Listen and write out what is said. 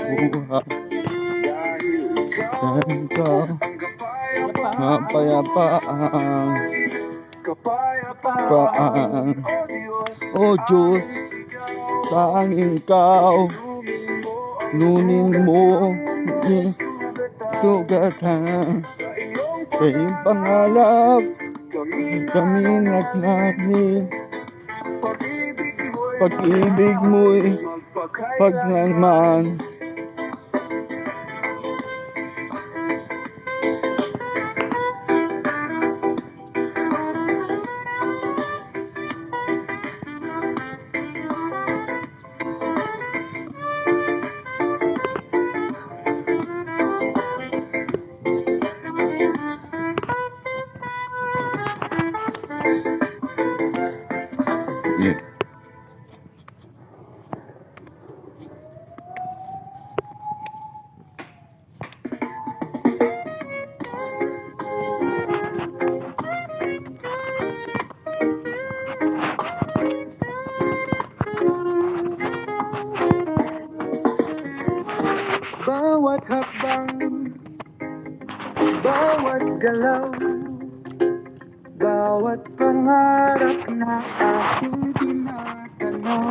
buhay. Dahil ikaw mapayapaan, o Diyos, tanging ikaw, nunin mo tugatan sa iyong pangalap, kami nagnagni. Pag-ibig mo'y paglanman. Yeah. Bawat hakbang, bawat galaw, bawat pangarap na aking tinatanaw,